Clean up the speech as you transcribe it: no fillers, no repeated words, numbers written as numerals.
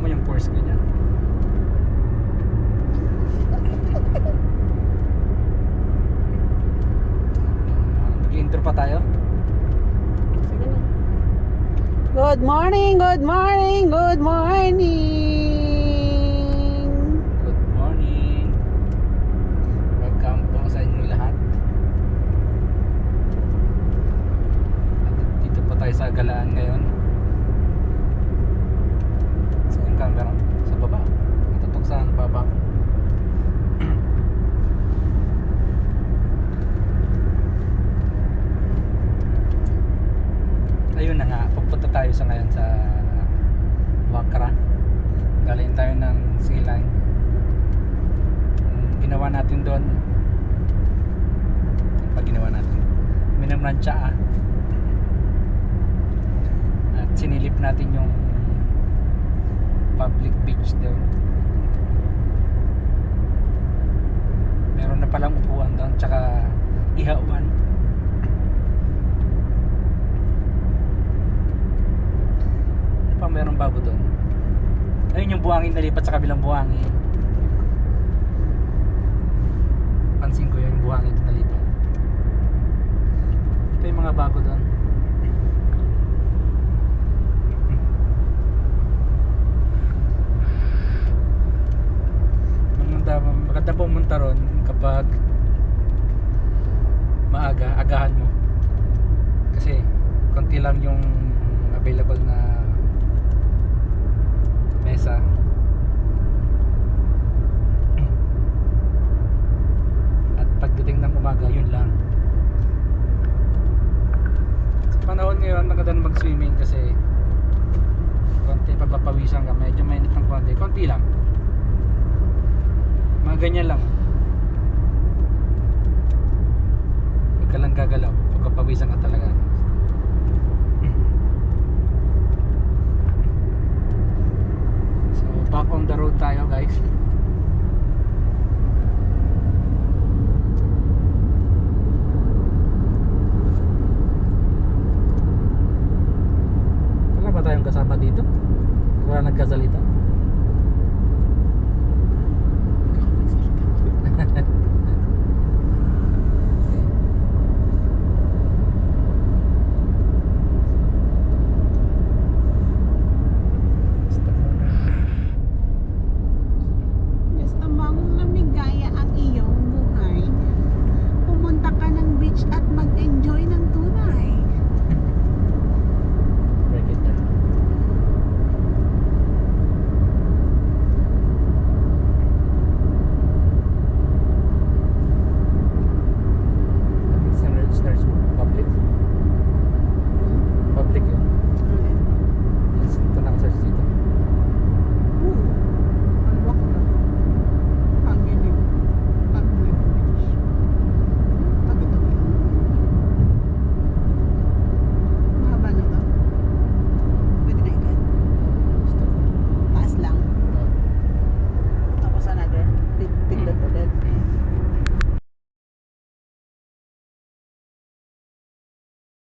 yung force ko niyan. Mag-intro pa tayo. Sige na. Good morning, good morning, good morning. Good morning. Welcome po sa inyo lahat. At dito po tayo sa galaan ngayon. Sa yung camera sa baba. Itutok sa baba. Ayun na nga, pupunta tayo sa ngayon sa Wakra. Galing tayo ng Sea Line. Ginawa natin doon, pag ginawa natin, minamransya at sinilip natin yung public beach doon. Meron na palang upuan doon, tsaka ihawan. Pa meron bago doon. Ayun yung buhangin na lipat sa kabilang buhangin. Pansin ko yung buhangin na lipat. Ito yung mga bago doon. Maganda pumunta ron kapag maaga, agahan mo. Kasi konti lang yung available na mesa. At pagdating ng umaga, yun lang. Sa panahon ngayon, maganda na mag-swimming kasi konti pagpapawisan ka, medyo mainit ng konti lang. Mga ganyan lang. Huwag ka lang gagalaw, pagpapawisan ka talaga. Back on the road tayo, guys. Wala ba tayong kasama dito? Wala nagkasalita?